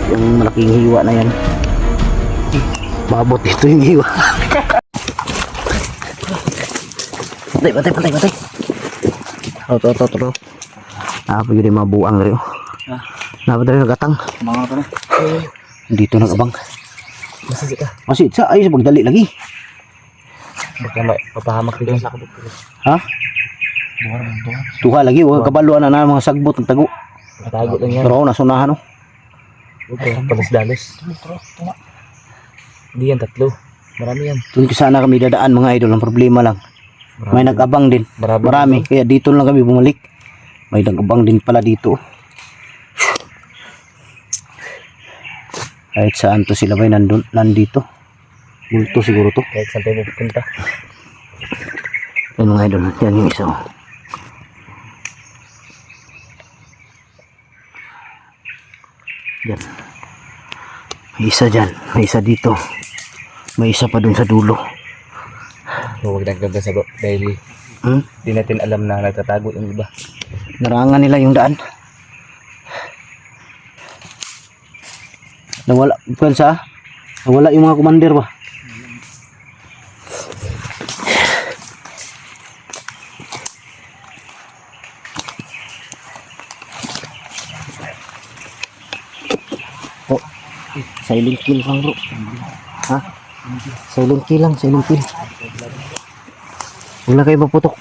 yung malaking hiwa na yan. Mabot ito yung hiwa. Patay. Ito. Apa yun yung mga buang rin. Napa rin nagatang. Mga ito na. Dito nagabang. Masih ka. Masih sa ay magdali lagi. Baka may papahamak dito sa kabut. Ha? Tuha lagi, wag kabaluan na mga sagbot ng tago. Matago lang yan. Pero nasunahan oh. Okay, palis-dalos. Hindi yan, 3. Marami yan. Doon sana kami dadaan mga idol, ang problema lang. May nag-abang din. Marami. Kaya dito lang kami bumalik. May nag-abang din pala dito. Kahit saan to sila bay nandito. Multo siguro to. Kahit saan tayo pupunta. Yan mga idol, yan yung isa. Yan. May isa dyan, may isa dito. May isa pa dun sa dulo. Huwag nagdaga sa dahil di natin alam na nagtatago yung iba. Narangan nila yung daan. Nawala, nawala yung mga commander ba? Oh, silent kill lang bro. Ha? Silent kill lang, silent kill. Huwag na kayo maputok.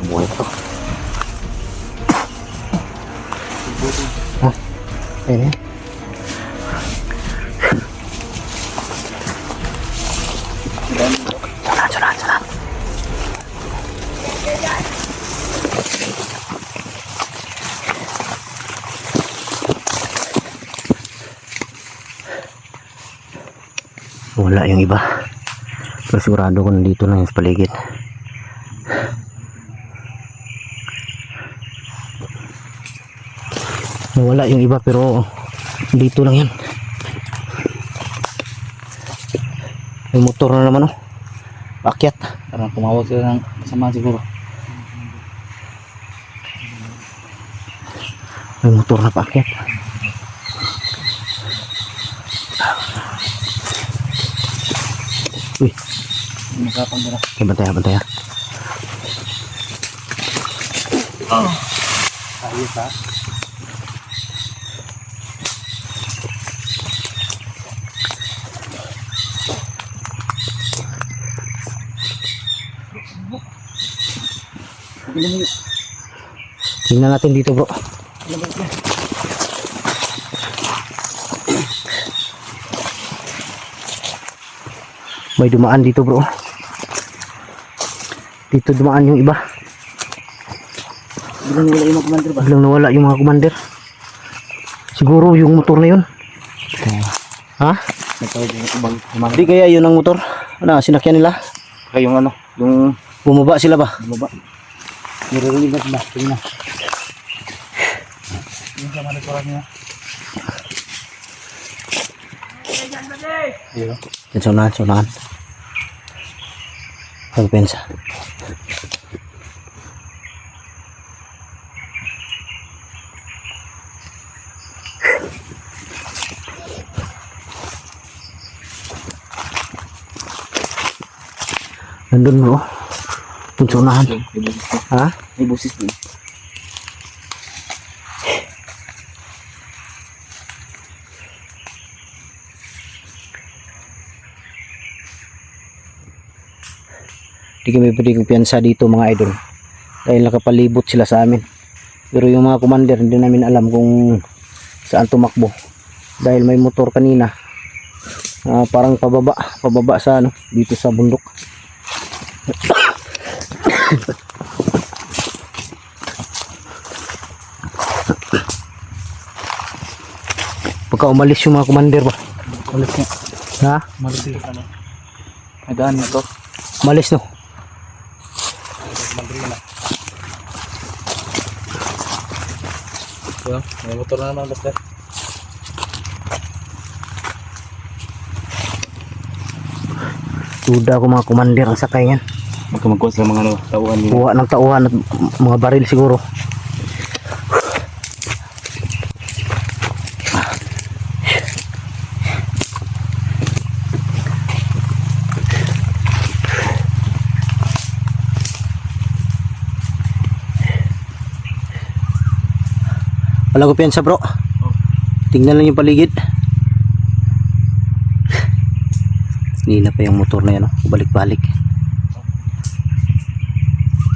Buhay pa to. Hah? Eh? Jalan. Wala yung iba. Pero sigurado ko nandito lang yung sa paligid. Wala yung iba pero dito lang yan. May motor na naman oh. Akyat. Parang tumawag sila ng kasama siguro. May motor na paakyat. Uy. Magkapang nila. Okay, bantay ha. Ayos ha. Tingnan natin dito bro. May dumaan dito bro. Dito dumaan yung iba. Biglang nawala yung mga commander. Siguro yung motor na yun. Ha? Di kaya yun ang motor? Ano, sinakyan nila? Kaya yung ano, yung Bumaba sila ba? bumaba. Niririnig na tingnan. Yung sa manipura niya. Ayun. Sonahan. Pagpensa. Nandun bro. Punsunahan. Ha? May busis dun. Di kami pwede kumpiyansa dito mga idol. dahil nakapalibot sila sa amin. Pero yung mga commander hindi namin alam kung saan tumakbo dahil may motor kanina, parang pababa sa ano, dito sa bundok. Pagka umalis yung mga commander ba? Ulit niya. Ha? Malis yung ano. May daan nito. Umalis no? So, may motor na naman basta. Duda ko mga commander ang sakay yan. Magkuha sila mga ano, tauhan nila. Kuha ng tauhan at mga baril siguro. Wala ko piyansa bro. Tingnan lang yung paligid. Nila pa yung motor na yan, oh. Balik-balik.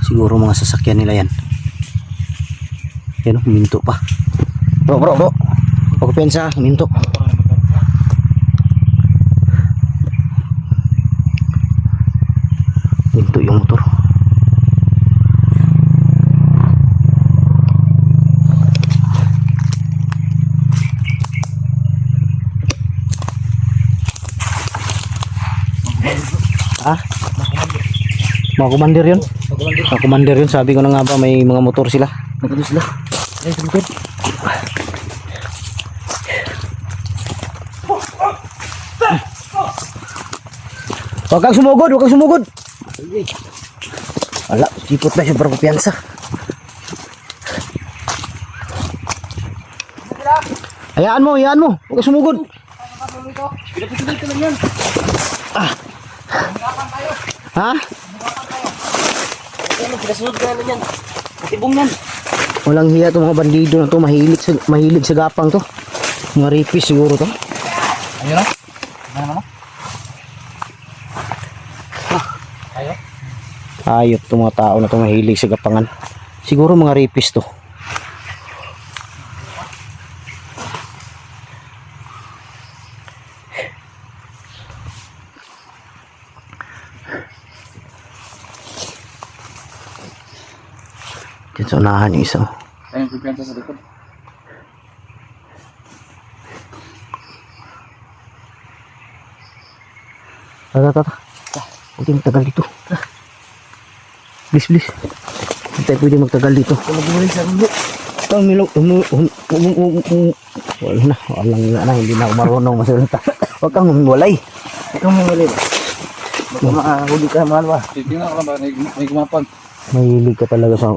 Siguro mga sasakyan nila yan. Yan, oh, minto pa. Bro. Ako piyansa, minto. Minto yung motor. Ha? Mga commander yun? Mga commander yun, sabi ko na nga ba may mga motor sila. Nagkano sila? Ay, sumikod. Huwag kang sumugod. Wala, sipot na siya para kumpiyansa. Hayaan mo. Huwag kang sumugod. Pinapituloy ka lang yan. Ha? Ano, pinasunod ka lang yan. Matibong yan. Walang hiya itong mga bandido na to. Mahilig sa gapang to. Mga ripis siguro to. Ayun na. Ano na? Ayaw? Ayot itong mga tao na to mahilig sa gapangan. Siguro mga ripis to. Diyan sa unahan yung isa. Ayun, kumpiyansa sa likod. Tata. Huwag tayo magtagal dito. Please. Hindi tayo pwede magtagal dito. Mag-ulit sa mundo. Ito, walang nga na, hindi na ako marunong masalita. Huwag kang humiwalay. Ikaw mo ulit. Baka makahuli ka naman ba? Tingnan ko lang ba, may gumapag. Mahilig ka talaga sa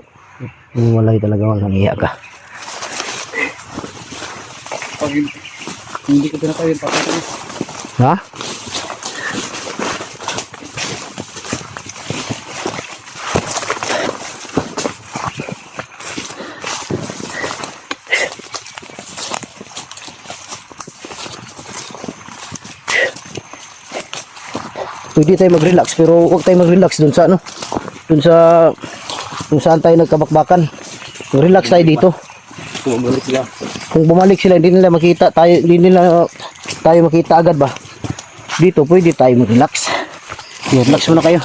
humiwalay talaga, walang iya ka. Pag hindi ko pinatawin, papatay. Ha? Pwede tayo mag-relax pero huwag tayo mag-relax dun sa ano, dun sa kung saan tayo nagkabakbakan. Relax tayo dito. Bumalik sila. Kung bumalik sila hindi nila makita tayo makita agad ba. Dito pwede tayo mag-relax. Relax muna kayo.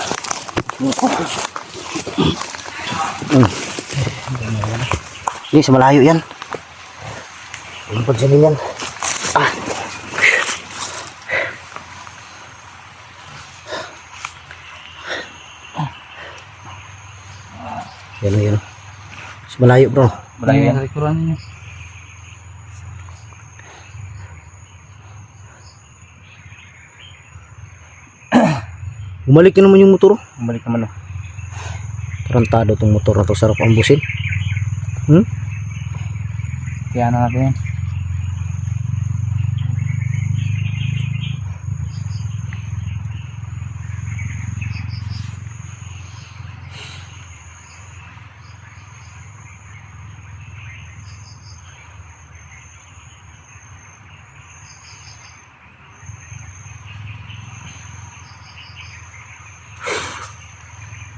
Sa malayo yan. Yung pagsanin yan. Yan. Mas malayo bro. Malayo yan. Likuran niyo. Bumalik na naman yung motor. Bumalik naman. Tarantado tong motor na to, sarap ambusin. Kaya na natin yan.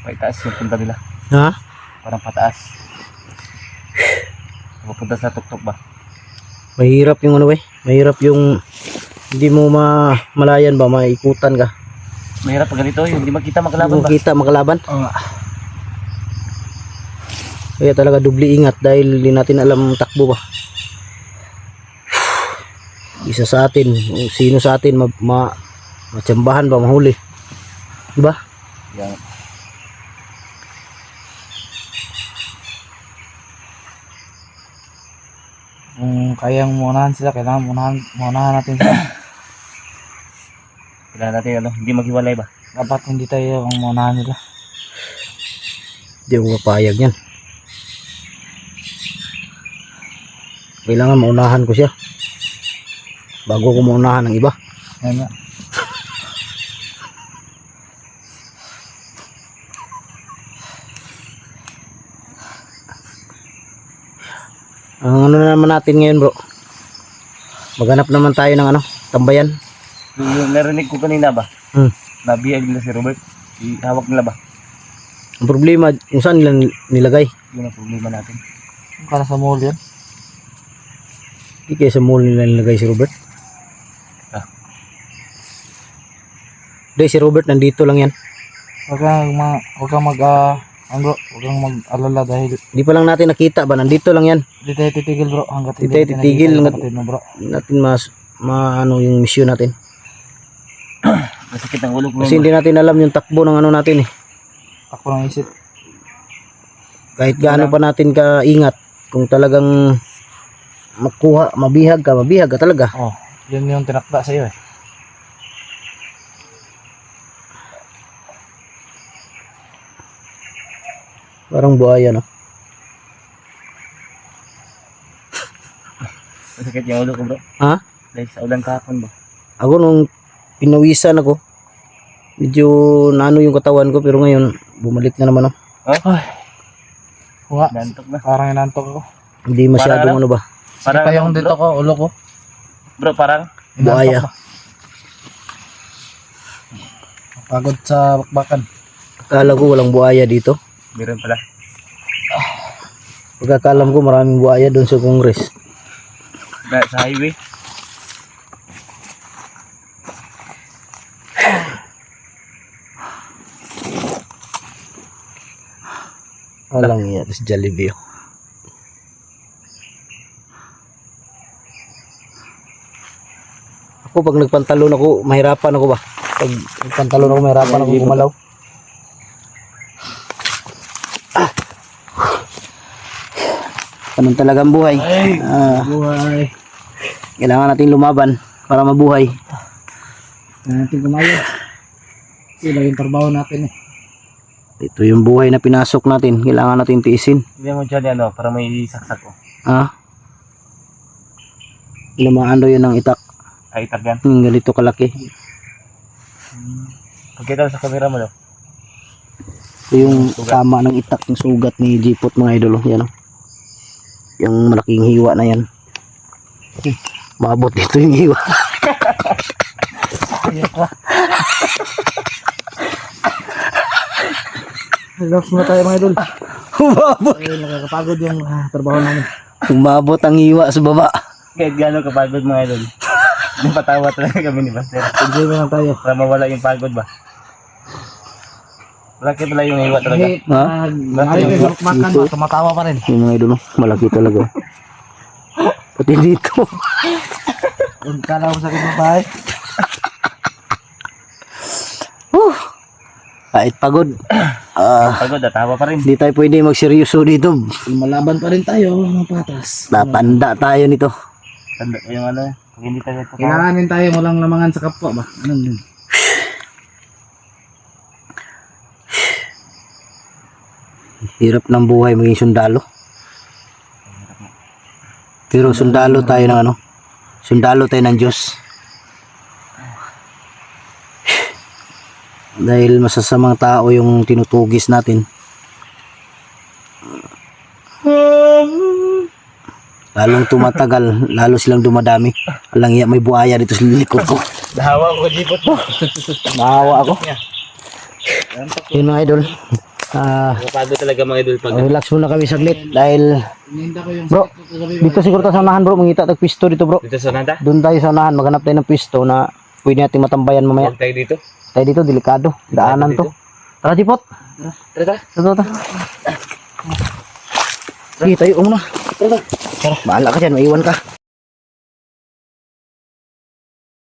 May taas yung punta nila. Ha? Parang pataas. Pupunta sa tuktok ba? Mahirap yung ano mahirap yung hindi mo malayan ba, maikutan ka. Mahirap pag ganito, yung hindi makita Hindi makalaban mo ba? kita makalaban. Oo nga. Kaya talaga dubli ingat dahil hindi natin alam ang takbo ba. Isa sa atin, sino sa atin matsambahan ba, mahuli. Diba? Yan. Kung kayang munahan sila, kailangan munahan natin sila. Kailangan natin ano, hindi maghiwalay ba? Dapat hindi tayo ang munahan nila. Hindi ako mapayag yan. Kailangan maunahan ko siya bago ko maunahan ng iba. Yan nga. Ang ano na naman natin ngayon bro, maghanap naman tayo ng ano, tambayan. Yung narinig ko kanina ba? Nabiyag nila si Robert. Ihawak nila ba? Ang problema, kung saan nila nilagay. Yun ang problema natin. Para sa mall yan. Hindi kaya sa mall nila nilagay si Robert. Hindi, si Robert nandito lang yan. Huwag kang mag-alala dahil Hindi pa lang natin nakita ba, nandito lang yan. hindi tayo titigil bro hanggat Hindi tayo titigil nakikita yung hanggat- kapatid mo bro. Hindi natin ano yung mission natin. Masakit ang ulo ko Kasi ngayon. hindi natin alam yung takbo ng ano natin eh. Takbo ng isip. Kahit gaano pa natin kaingat, kung talagang mabihag ka talaga. Oh, yun yung tinakda sa iyo eh. Parang buhaya no. Masakit yung ulo ko bro. Ha? Dahil sa ulan kahapon ba? Ako nung pinawisan ako, medyo naano yung katawan ko, pero ngayon bumalik na naman ako. Ay. Oo nga, Nantok na. parang inantok ako. Hindi masyadong Parang ano ba. Parang Pa yung ano, dito ko, ulo ko. Bro, parang Buhaya. Inantok ba? Pagod sa bakbakan. Akala ko walang buhaya dito. meron pala. Pagkakalam ko maraming buhaya doon sa Congress. Sa highway. Walang yan sa Jollibee. Ako pag nagpantalon ako, mahirapan ako ba? Pag nagpantalon ako, mahirapan ako gumalaw. Ganun talagang buhay. Buhay. Kailangan natin lumaban para mabuhay. Natin kumayo. Kasi laging trabaho natin eh. Ito yung buhay na pinasok natin. Kailangan natin tiisin. Hindi mo dyan ano, para may saksak ko. Ha? Lumaano yun ng itak. Ay, itagyan. Yung ganito kalaki. Pagkita sa camera mo, no? Ito yung tama ng itak ng sugat ni Jipot mga idolo. Yan o. Yung malaking hiwa na yan. Mabot dito yung hiwa. Relax muna tayo mga idol. Umabot. Ay, nakakapagod yung trabaho namin. Umabot ang hiwa sa baba. Kahit gano'n kapagod mga idol. Napatawa talaga kami ni Buster. Enjoy muna tayo. Para mawala yung pagod ba? Malaki pala yung hiwa talaga. Kahit Ha? ayaw kayo sa bakbakan, tumatawa pa rin. Yung mga idolo, malaki talaga. Pati dito. Kung kala mo sakit ng bahay. Kahit pagod. Pagod, tawa pa rin. Hindi tayo pwede magseryoso dito. Malaban pa rin tayo mga patas. Tatanda tayo nito. Tanda ko yung ano, pag hindi tayo tatawa. Kailanganin tayo walang lamangan sa kapwa ba? Ganun din. Hirap ng buhay maging sundalo. Pero sundalo tayo ng ano? Sundalo tayo ng Diyos. Dahil masasamang tao yung tinutugis natin. Lalong tumatagal, lalo silang dumadami. Alang iya, may buhaya dito sa likod ko. Nahawa ko jipot mo. Maawa ako. Yun mga idol. Nakapagod talaga mga idol pag relax muna kami saglit dahil Ininda ko yung bro, sakit ko sa gabi. dito siguro tayo sa unahan bro, mangita tag pisto dito bro. dito sa nanda. Doon tayo sa unahan, maghanap tayo ng pisto na pwede natin matambayan mamaya. Huwag tayo dito. Tayo dito, delikado. Daanan to. Tara, Jipot. Tara. Tara. Sige, tayo muna. Tara. Bahala ka dyan, maiwan ka.